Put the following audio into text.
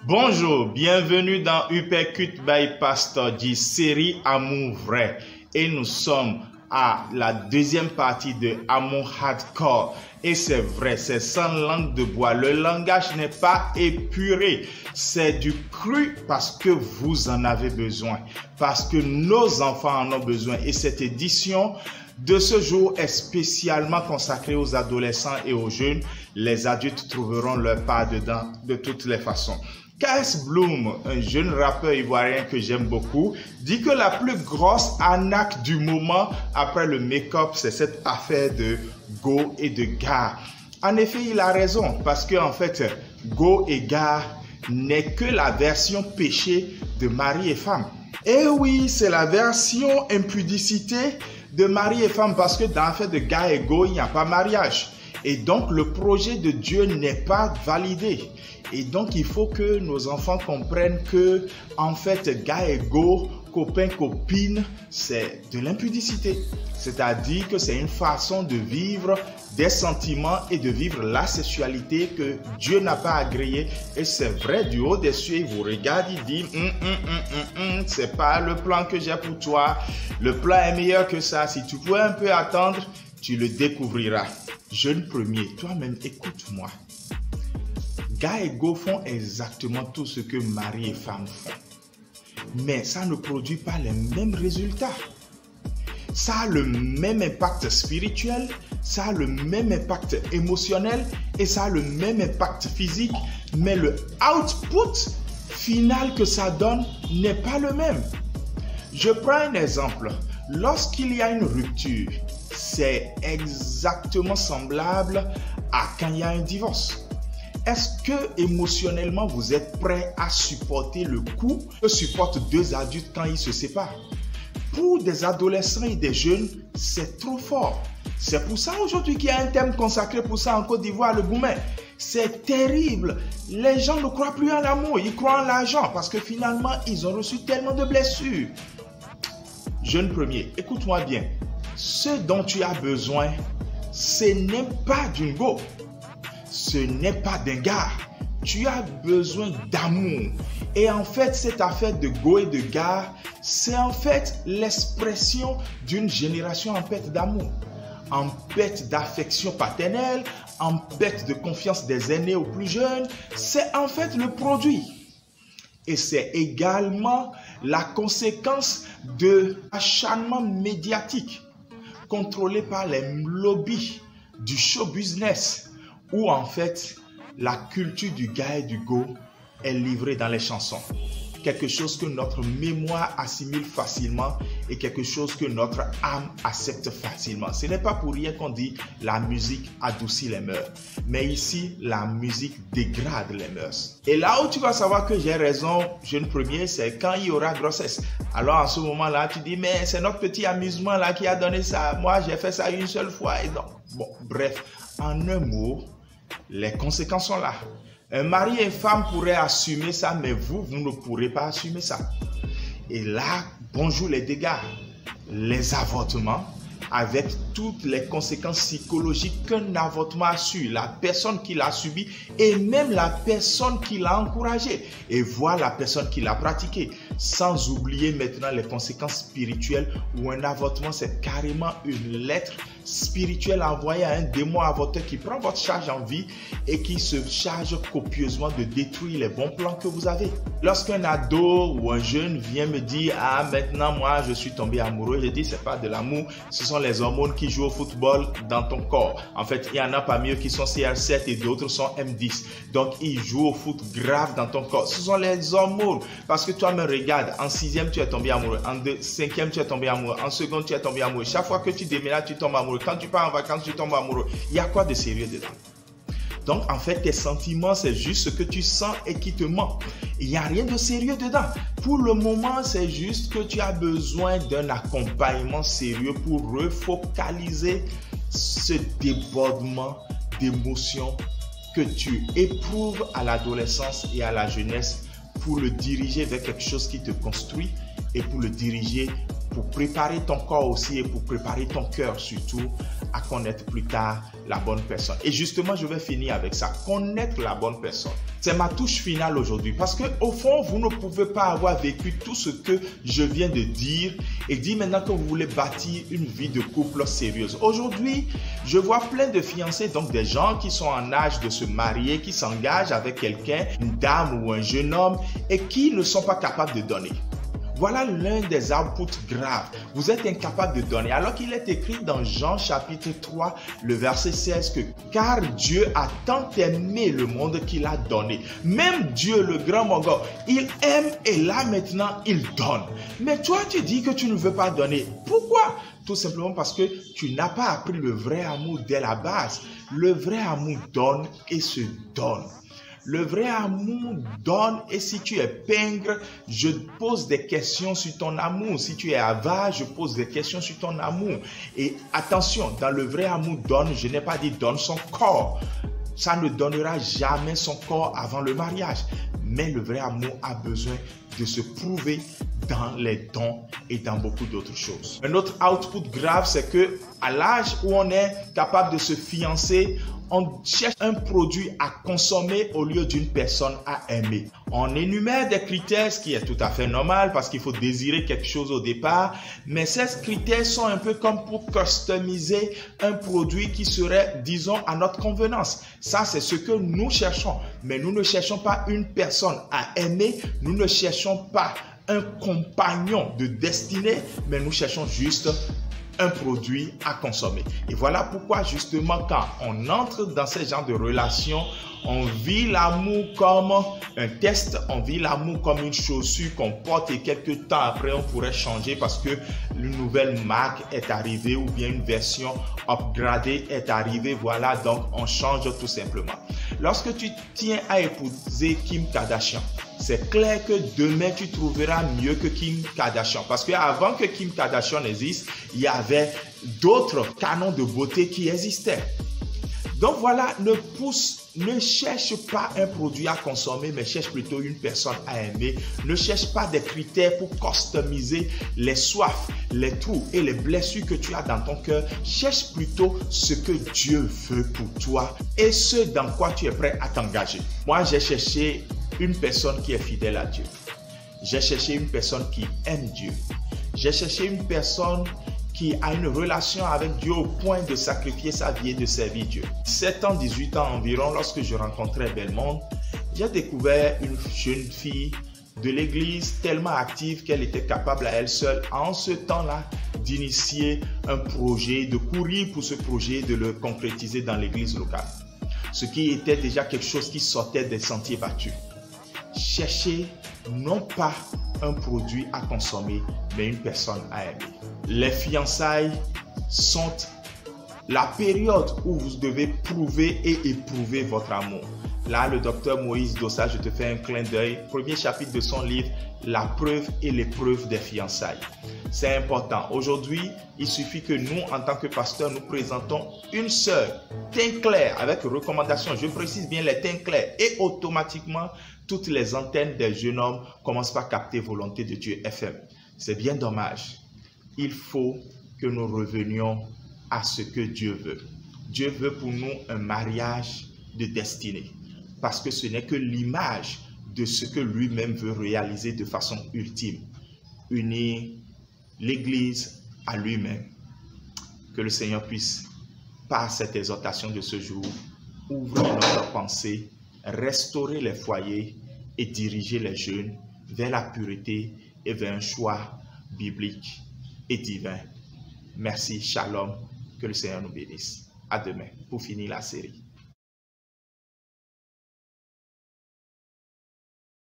Bonjour, bienvenue dans Uppercut by Pastor G, série Amour vrai. Et nous sommes à la deuxième partie de Amour hardcore. Et c'est vrai, c'est sans langue de bois. Le langage n'est pas épuré. C'est du cru parce que vous en avez besoin. Parce que nos enfants en ont besoin. Et cette édition de ce jour est spécialement consacrée aux adolescents et aux jeunes. Les adultes trouveront leur part dedans de toutes les façons. KS Bloom, un jeune rappeur ivoirien que j'aime beaucoup, dit que la plus grosse arnaque du moment après le make-up, c'est cette affaire de go et de gare. En effet, il a raison, parce que en fait, go et gare n'est que la version péché de mari et femme. Et oui, c'est la version impudicité de mari et femme, parce que dans l'affaire de gare et go, il n'y a pas mariage. Et donc, le projet de Dieu n'est pas validé. Et donc, il faut que nos enfants comprennent que, en fait, gars et go, copain, copine, c'est de l'impudicité. C'est-à-dire que c'est une façon de vivre des sentiments et de vivre la sexualité que Dieu n'a pas agréée. Et c'est vrai, du haut des cieux, il vous regarde, il dit, c'est pas le plan que j'ai pour toi. Le plan est meilleur que ça. Si tu pouvais un peu attendre, tu le découvriras. Jeune premier, toi-même, écoute-moi. Gars et go font exactement tout ce que mari et femme font. Mais ça ne produit pas les mêmes résultats. Ça a le même impact spirituel, ça a le même impact émotionnel et ça a le même impact physique. Mais le output final que ça donne n'est pas le même. Je prends un exemple. Lorsqu'il y a une rupture, c'est exactement semblable à quand il y a un divorce. Est-ce que émotionnellement vous êtes prêt à supporter le coup que supportent deux adultes quand ils se séparent? Pour des adolescents et des jeunes, c'est trop fort. C'est pour ça aujourd'hui qu'il y a un thème consacré pour ça en Côte d'Ivoire, le Goumen. C'est terrible. Les gens ne croient plus en l'amour, ils croient en l'argent parce que finalement, ils ont reçu tellement de blessures. Jeune premier, écoute-moi bien. Ce dont tu as besoin, ce n'est pas d'une go. Ce n'est pas d'un gars. Tu as besoin d'amour. Et en fait, cette affaire de go et de gars, c'est en fait l'expression d'une génération en perte d'amour, en perte d'affection paternelle, en perte de confiance des aînés aux plus jeunes. C'est en fait le produit. Et c'est également la conséquence de l'acharnement médiatique contrôlé par les lobbies du show business, où en fait la culture du gars et du go est livrée dans les chansons. Quelque chose que notre mémoire assimile facilement et quelque chose que notre âme accepte facilement. Ce n'est pas pour rien qu'on dit la musique adoucit les mœurs. Mais ici, la musique dégrade les mœurs. Et là où tu vas savoir que j'ai raison, jeune premier, c'est quand il y aura grossesse. Alors en ce moment-là, tu dis, mais c'est notre petit amusement là qui a donné ça. Moi, j'ai fait ça une seule fois. Et donc, bon, bref, en un mot, les conséquences sont là. Un mari et une femme pourraient assumer ça, mais vous ne pourrez pas assumer ça. Et là, bonjour les dégâts, les avortements, avec toutes les conséquences psychologiques qu'un avortement a su, la personne qui l'a subi et même la personne qui l'a encouragé, et voire la personne qui l'a pratiqué. Sans oublier maintenant les conséquences spirituelles où un avortement, c'est carrément une lettre spirituelle envoyée à un démon avorteur qui prend votre charge en vie et qui se charge copieusement de détruire les bons plans que vous avez. Lorsqu'un ado ou un jeune vient me dire « Ah, maintenant, moi, je suis tombé amoureux », je dis « C'est pas de l'amour, ce sont les hormones qui jouent au football dans ton corps. » En fait, il y en a parmi eux qui sont CR7 et d'autres sont M10. Donc, ils jouent au foot grave dans ton corps. Ce sont les hormones. Parce que toi, me regarde, en 6e, tu es tombé amoureux. En 5e, tu es tombé amoureux. En seconde, tu es tombé amoureux. Chaque fois que tu déménages, tu tombes amoureux. Quand tu pars en vacances, tu tombes amoureux. Il y a quoi de sérieux dedans? Donc, en fait, tes sentiments, c'est juste ce que tu sens et qui te manque. Il n'y a rien de sérieux dedans. Pour le moment, c'est juste que tu as besoin d'un accompagnement sérieux pour refocaliser ce débordement d'émotions que tu éprouves à l'adolescence et à la jeunesse, pour le diriger vers quelque chose qui te construit et pour le diriger, pour préparer ton corps aussi et pour préparer ton cœur surtout à connaître plus tard la bonne personne. Et justement, je vais finir avec ça. Connaître la bonne personne. C'est ma touche finale aujourd'hui parce que au fond, vous ne pouvez pas avoir vécu tout ce que je viens de dire et dire maintenant que vous voulez bâtir une vie de couple sérieuse. Aujourd'hui, je vois plein de fiancés, donc des gens qui sont en âge de se marier, qui s'engagent avec quelqu'un, une dame ou un jeune homme et qui ne sont pas capables de donner. Voilà l'un des outputs graves. Vous êtes incapable de donner. Alors qu'il est écrit dans Jean chapitre 3, le verset 16 que « Car Dieu a tant aimé le monde qu'il a donné. » Même Dieu, le grand Mongol, il aime et là maintenant, il donne. Mais toi, tu dis que tu ne veux pas donner. Pourquoi? Tout simplement parce que tu n'as pas appris le vrai amour dès la base. Le vrai amour donne et se donne. Le vrai amour donne et si tu es pingre, je pose des questions sur ton amour. Si tu es avare, je pose des questions sur ton amour. Et attention, dans le vrai amour donne, je n'ai pas dit donne son corps. Ça ne donnera jamais son corps avant le mariage. Mais le vrai amour a besoin de se prouver dans les dons et dans beaucoup d'autres choses. Un autre output grave, c'est que à l'âge où on est capable de se fiancer, on cherche un produit à consommer au lieu d'une personne à aimer. On énumère des critères, ce qui est tout à fait normal parce qu'il faut désirer quelque chose au départ, mais ces critères sont un peu comme pour customiser un produit qui serait, disons, à notre convenance. Ça, c'est ce que nous cherchons, mais nous ne cherchons pas une personne à aimer, nous ne cherchons pas un compagnon de destinée, mais nous cherchons juste un produit à consommer. Et voilà pourquoi justement quand on entre dans ce genre de relation, on vit l'amour comme un test, on vit l'amour comme une chaussure qu'on porte et quelques temps après on pourrait changer parce que une nouvelle marque est arrivée ou bien une version upgradée est arrivée. Voilà, donc on change tout simplement. Lorsque tu tiens à épouser Kim Kardashian, c'est clair que demain tu trouveras mieux que Kim Kardashian parce qu'avant que Kim Kardashian existe, il y avait d'autres canons de beauté qui existaient. Donc voilà, ne cherche pas un produit à consommer, mais cherche plutôt une personne à aimer. Ne cherche pas des critères pour customiser les soifs, les trous et les blessures que tu as dans ton cœur. Cherche plutôt ce que Dieu veut pour toi et ce dans quoi tu es prêt à t'engager. Moi, j'ai cherché une personne qui est fidèle à Dieu. J'ai cherché une personne qui aime Dieu. J'ai cherché une personne qui a une relation avec Dieu au point de sacrifier sa vie et de servir Dieu. 7 ans, 18 ans environ, lorsque je rencontrais Belmont, j'ai découvert une jeune fille de l'église tellement active qu'elle était capable à elle seule, en ce temps-là, d'initier un projet, de courir pour ce projet, de le concrétiser dans l'église locale. Ce qui était déjà quelque chose qui sortait des sentiers battus. Cherchez non pas un produit à consommer, mais une personne à aimer. Les fiançailles sont la période où vous devez prouver et éprouver votre amour. Là, le docteur Moïse Dossa, je te fais un clin d'œil. Premier chapitre de son livre, La preuve et l'épreuve des fiançailles. C'est important. Aujourd'hui, il suffit que nous, en tant que pasteurs, nous présentons une sœur, teint clair, avec recommandation. Je précise bien les teints clairs. Et automatiquement, toutes les antennes des jeunes hommes commencent par capter Volonté de Dieu FM. C'est bien dommage. Il faut que nous revenions à ce que Dieu veut. Dieu veut pour nous un mariage de destinée. Parce que ce n'est que l'image de ce que lui-même veut réaliser de façon ultime. Unir l'Église à lui-même. Que le Seigneur puisse, par cette exhortation de ce jour, ouvrir notre pensée, restaurer les foyers et diriger les jeunes vers la pureté et vers un choix biblique et divin. Merci, shalom, que le Seigneur nous bénisse. À demain pour finir la série.